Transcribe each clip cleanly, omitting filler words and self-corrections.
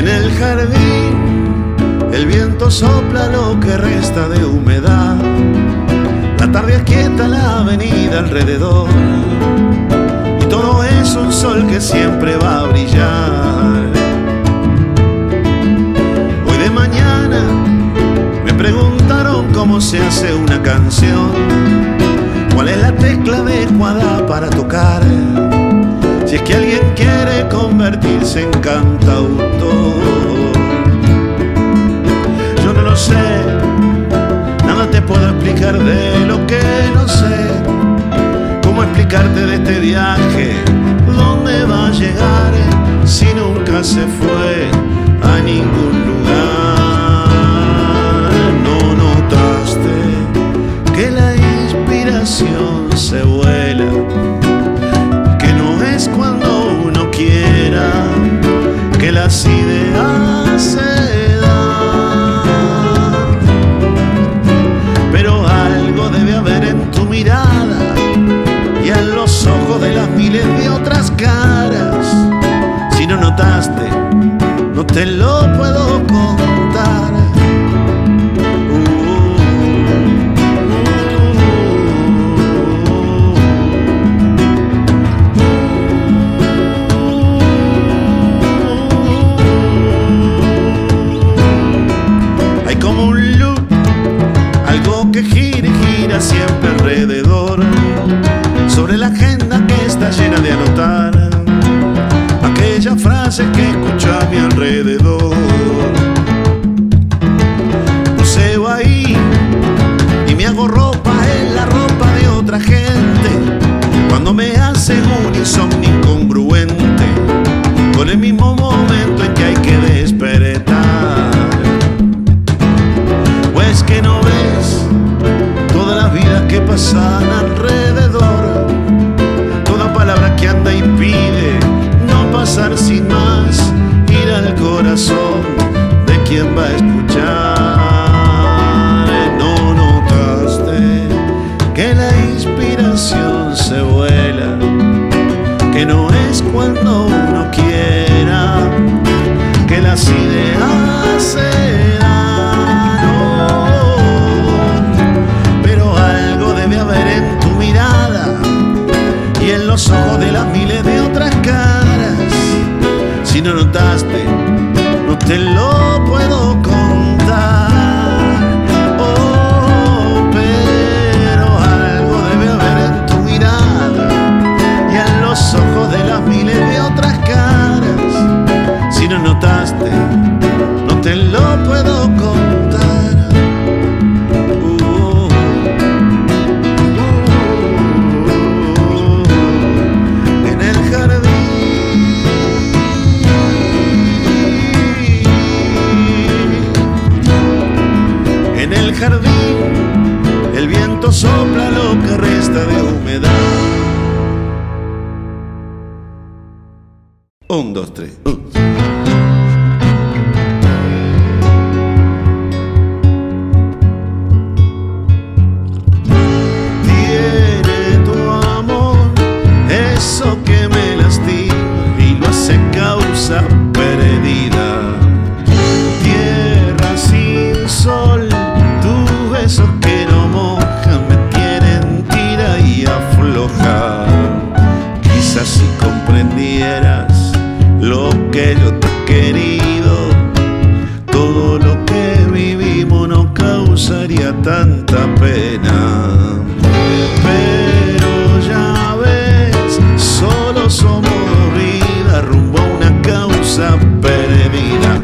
En el jardín el viento sopla lo que resta de humedad. La tarde aquieta la avenida alrededor y todo es un sol que siempre va a brillar. Hoy de mañana me preguntaron cómo se hace una canción, cuál es la tecla adecuada para tocar, si es que alguien quiere convertirse en cantautor. Yo no lo sé, nada te puedo explicar de lo que no sé. ¿Cómo explicarte de este viaje? ¿Dónde va a llegar si nunca se fue a ningún lugar? ¿No notaste que la inspiración se vuela? Que no es cuando uno quiera que las ideas se dan. Pero algo debe haber en tu mirada y en los ojos de las miles de otras caras. Si no notaste, no te lo puedo contar. Hay como un loop, algo que gira y gira siempre alrededor, sobre la agenda que está llena de anotar aquellas frases que escucho a mi alrededor. Buceo ahí y me hago ropa en la ropa de otra gente, cuando me hacen un insomnio incongruente con el mismo momento en que hay que despertar. Pues que no ves todas las vidas que pasan alrededor, toda palabra que anda y pide no pasar sin más, ir al corazón de quien va a escuchar. ¿No notaste que la inspiración se vuela? Que no es cuando uno quiera que las ideas se dan. Pero algo debe haber en tu mirada y en los ojos de las miles de otras caras. Si no notaste, no te lo puedo contar. Oh, pero algo debe haber en tu mirada y en los ojos de las miles de otras caras. Si no notaste, no te lo puedo contar. En el jardín, en el jardín, el viento sopla lo que resta de humedad. 1, 2, 3. Tiene tu amor eso que me lastima y lo hace causa perdida. Tierra sin sol, tus besos que no mojan me tienen tira y afloja. Quizás si comprendieras lo que yo te he querido, todo lo que vivimos no causaría tanta pena. Pero ya ves, solo somos vida rumbo a una causa perdida.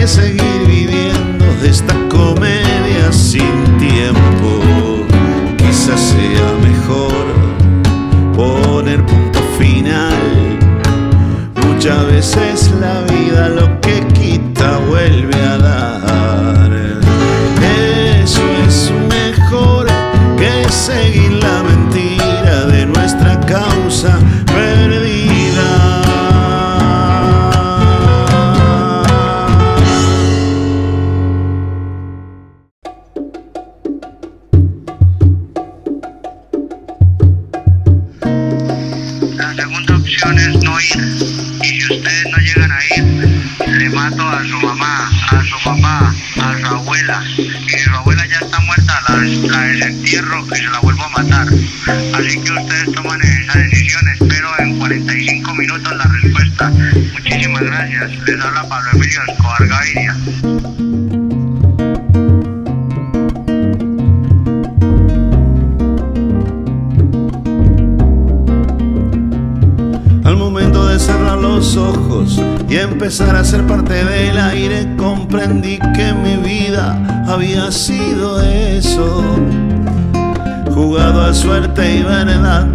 Seguir viviendo esta comedia sin tiempo. Quizás sea mejor Muchas veces la vida lo que quita vuelve a dar. Eso es mejor que seguir la mentira de nuestra causa perdida. La segunda opción es no ir. Y si ustedes no llegan a ir, le mato a su mamá, a su papá, a su abuela. Y si su abuela ya está muerta, la desentierro y se la vuelvo a matar. Así que ustedes toman esa decisión. Espero en 45 minutos la respuesta. Muchísimas gracias. Les habla Pablo Emilio Escobar Gaviria. Al momento de cerrar los ojos y empezar a ser parte del aire, comprendí que mi vida había sido eso. Jugado a suerte y verdad,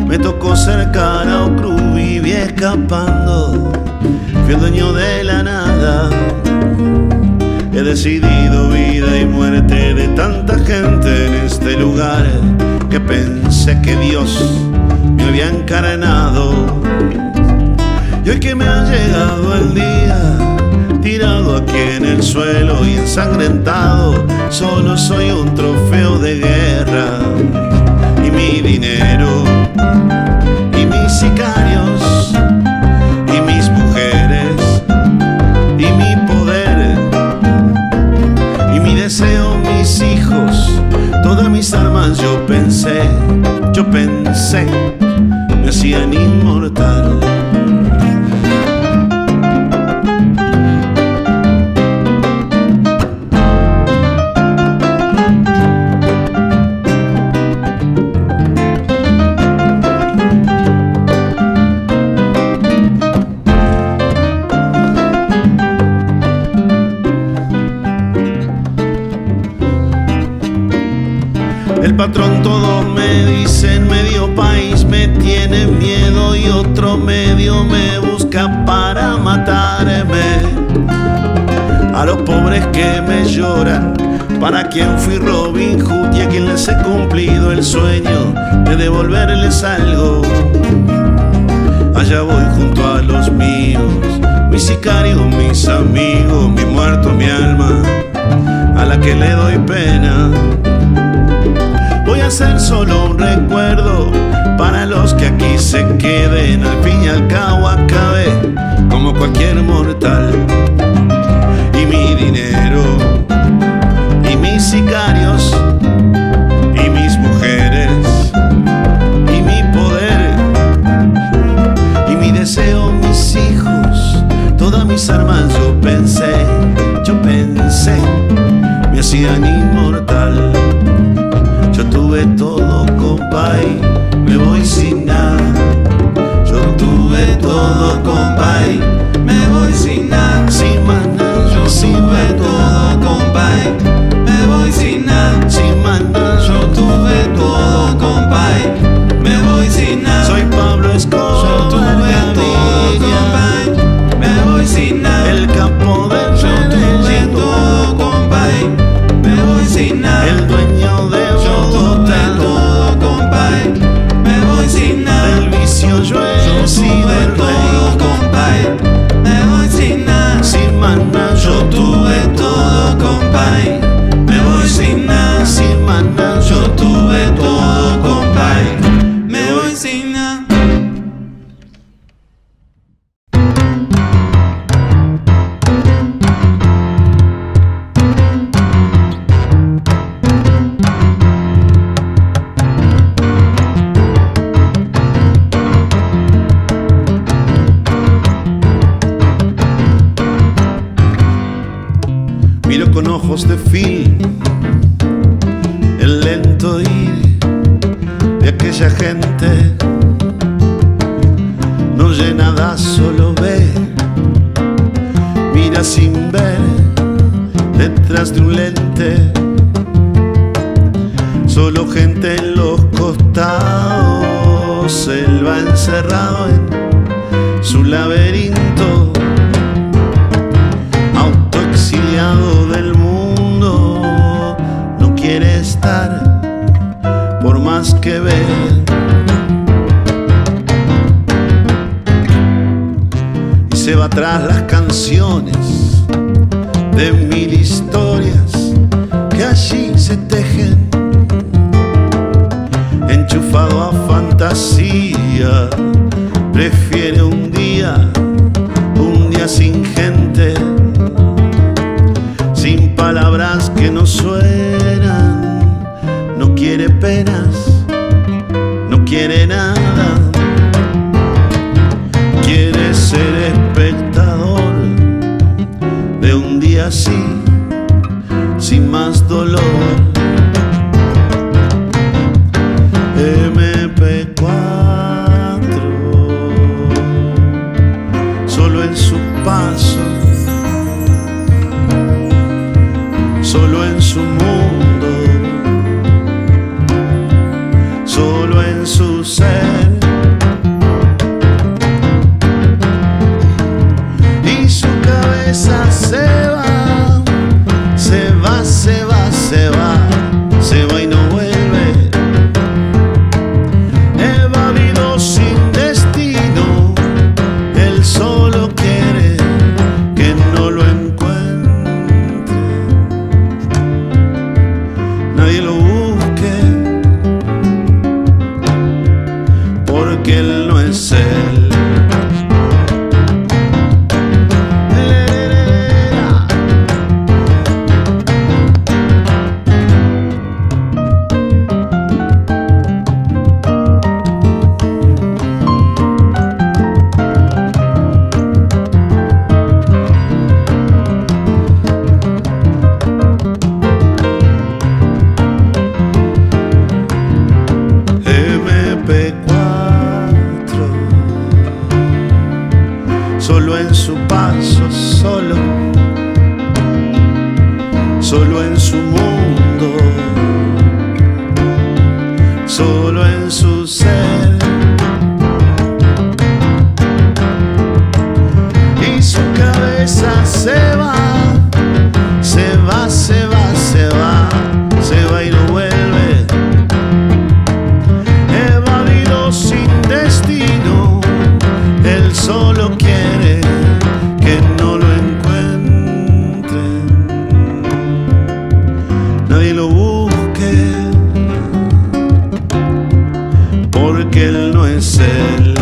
me tocó ser cara o cruz, viví escapando. Fui el dueño de la nada. He decidido vida y muerte de tanta gente en este lugar, que pensé que Dios me había encarnado. Y hoy que me ha llegado el día, tirado aquí en el suelo y ensangrentado, solo soy un trofeo de guerra. Y mi dinero, y mis sicarios, y mis mujeres, y mi poder, y mi deseo, mis hijos, todas mis armas yo pensé, me hacían inmortal. El patrón todo me dice, en medio país me tiene miedo y otro medio me busca para matarme. A los pobres que me lloran, para quien fui Robin Hood y a quien les he cumplido el sueño de devolverles algo. Allá voy junto a los míos, mis sicarios, mis amigos, mi muerto, mi alma, a la que le doy pena. Voy a ser solo un recuerdo para los que aquí se queden. Al fin y al cabo acabé como cualquier mortal. Y mi dinero, y mis sicarios, y mis mujeres, y mi poder, y mi deseo, mis hijos, todas mis armas yo pensé, me hacían inmortal. Yo tuve todo, compay, me voy sin nada. Yo tuve todo, compay, me voy sin nada. Sin más nada, yo tuve todo, compay, me voy sin nada. Sin más nada, yo tuve todo, compay, me voy sin nada. Soy Pablo Escobar, yo tuve todo, compay, me voy sin nada. El capo del yo tuve todo, compay, me voy sin nada. El dueño de todo, compay, me voy sin nada. Del vicio yo he sido el rey, compay, me voy sin nada. Sin más nada, yo tuve todo, compay, me voy sin nada. Sin más nada, yo tuve todo, compay, me voy sin nada. Miro con ojos de film el lento ir de aquella gente. No oye nada, solo ve, mira sin ver detrás de un lente. Solo gente en los costados, selva encerrado su laberinto, autoexiliado del mundo, no quiere estar por más que ve. Y se va tras las canciones de mil historias que allí se tejen, enchufado a fantasía. Prefiere un día sin gente, sin palabras que no suenan. No quiere penas, no quiere nada, quiere ser espectador de un día así, sin más dolor. MP4, solo en su paso, solo en su mundo, solo en su ser. Y su cabeza se va, se va, se va, se va, se va y no vuelve. Evadido sin destino, él solo quiere que no lo encuentre, nadie lo busque, porque él no es él. Solo en su paso, solo en su mundo, solo en su ser. Y su cabeza se va, se va, se va, se va, se va y no vuelve. Evadido sin destino, él solo quiere que no lo encuentren, nadie lo busque, porque él no es él.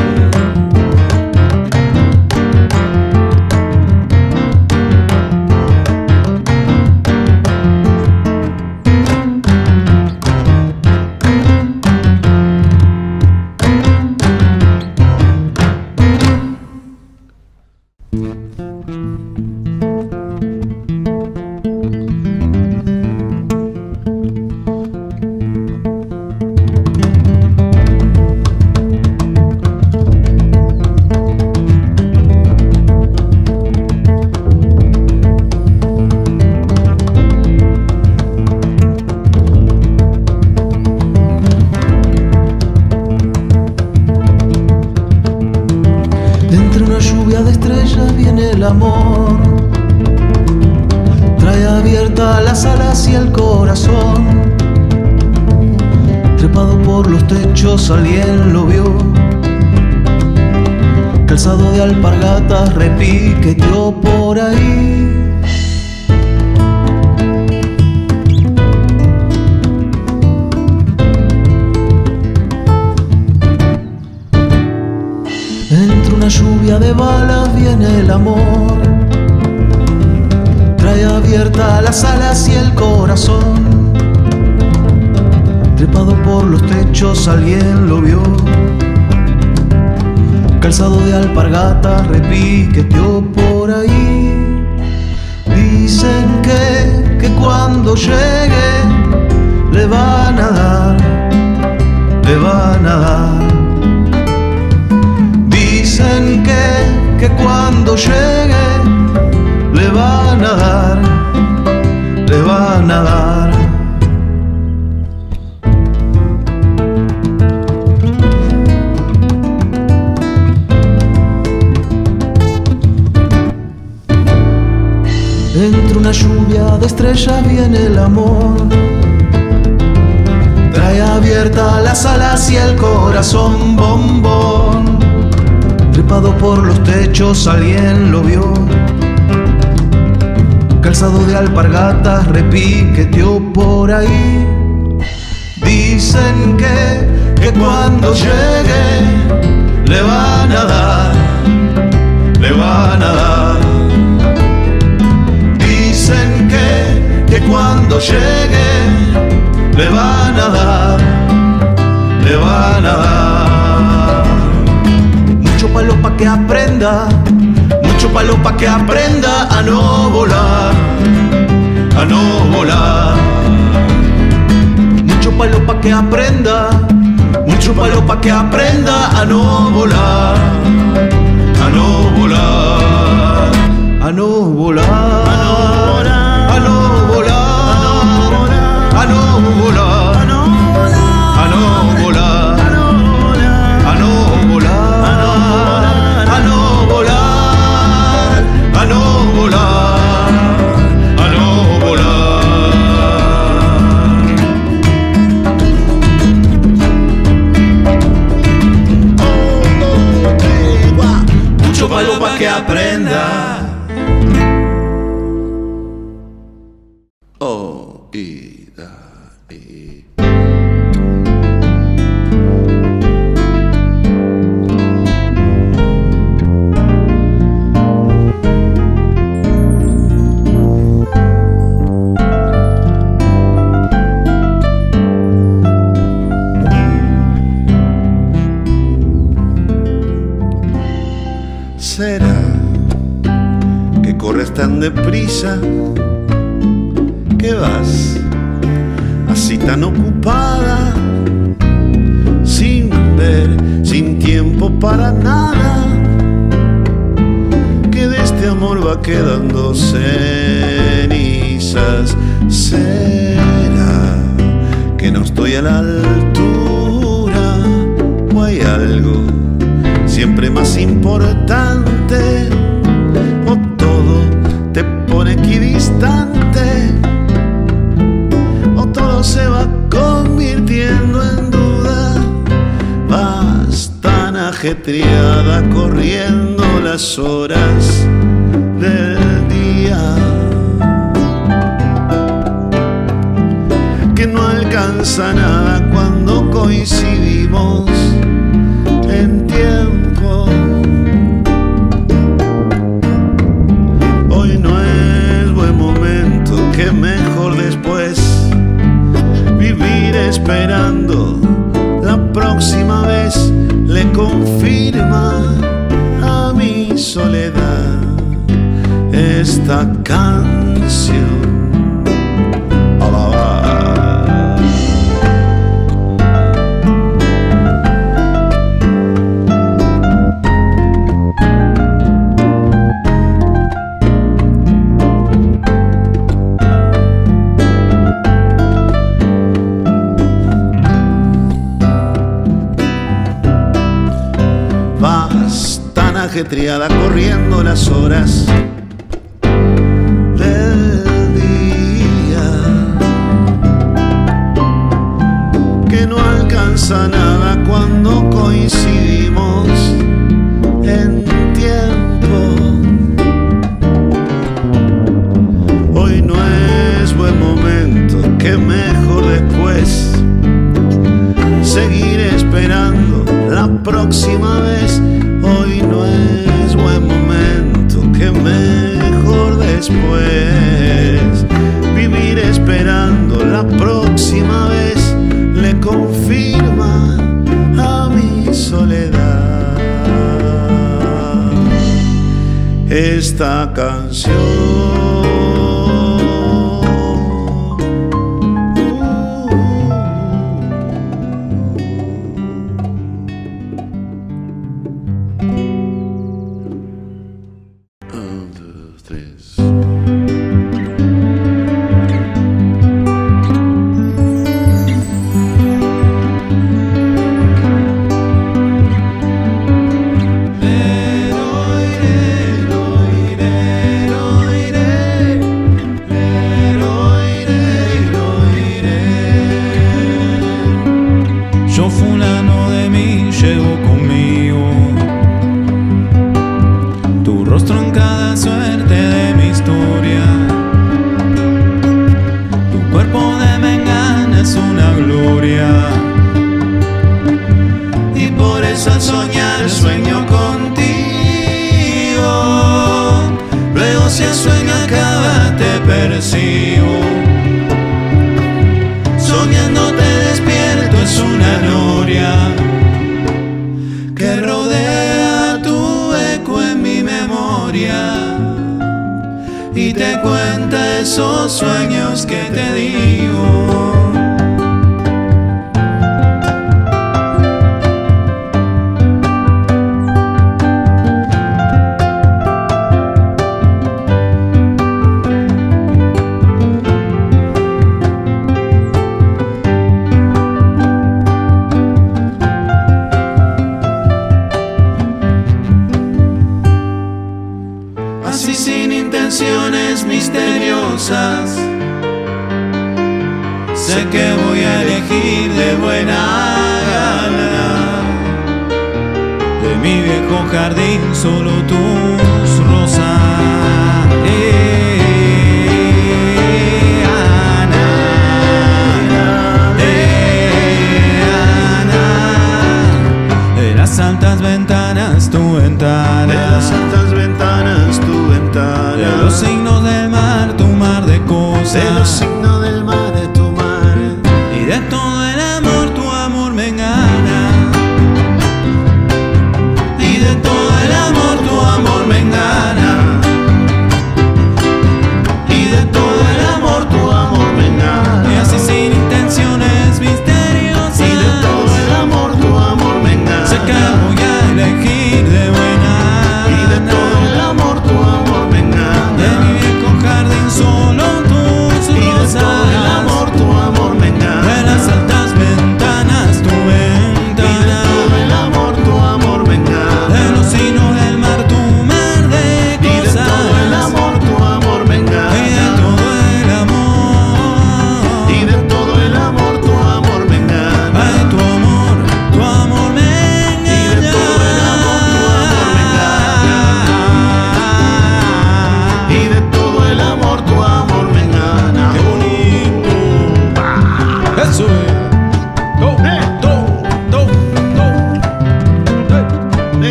Entre una lluvia de estrellas viene el amor, trae abiertas las alas y el corazón. Trepado por los techos alguien lo vio, calzado de alpargatas repiqueteó por ahí. Entre una lluvia de balas viene el amor, trae abiertas las alas y el corazón. Trepado por los techos alguien lo vio, calzado de alpargatas repiqueteó por ahí. Dicen que cuando llegue le van a dar, le van a dar. Dicen que cuando llegue le van a dar, le van a dar. lluvia de estrellas viene el amor. Trae abiertas las alas y el corazón bombón. Trepado por los techos alguien lo vio. Calzado de alpargatas repiqueteó por ahí. Dicen que cuando llegue le van a dar, le van a dar. Dicen que cuando llegue le van a dar, le van a dar. Mucho palo pa' que aprenda, mucho palo pa' que aprenda a no volar, a no volar. Mucho palo pa' que aprenda, mucho palo pa' que aprenda a no volar, a no volar, a no volar, a no volar, a no volar, a no volar, a no volar, a no volar, a no volar, a no volar, a no volar. Mucho palo pa' que aprenda. Oh, y da, y. ¿Será que corres tan deprisa, que vas así tan ocupada, sin ver, sin tiempo para nada, que de este amor va quedando cenizas? ¿Será que no estoy a la altura o hay algo siempre más importante, o todo te pone equidistante, o todo se va convirtiendo en duda? Vas tan ajetreada corriendo las horas del día que no alcanza nada cuando coincidimos en tiempo. Hoy no es buen momento, que mejor después vivir esperando. La próxima vez le confirma a mi soledad esta canción. Ajetreada corriendo las horas del día que no alcanza nada cuando coincidimos en tiempo. Hoy no es buen momento, que mejor después seguir esperando la próxima vez. Hoy no es buen momento, que mejor después vivir esperando. La próxima vez le confirma a mi soledad esta canción. empiezo a soñar, sueño contigo. Luego si el sueño acaba te persigo. Soñando te despierto, es una noria que rodea tu eco en mi memoria y te cuenta esos sueños que te digo. Así sin intenciones misteriosas, sé que voy a elegir de buena gana. De mi viejo jardín solo tus rosas. Ana, Ana, de las altas ventanas tu ventana.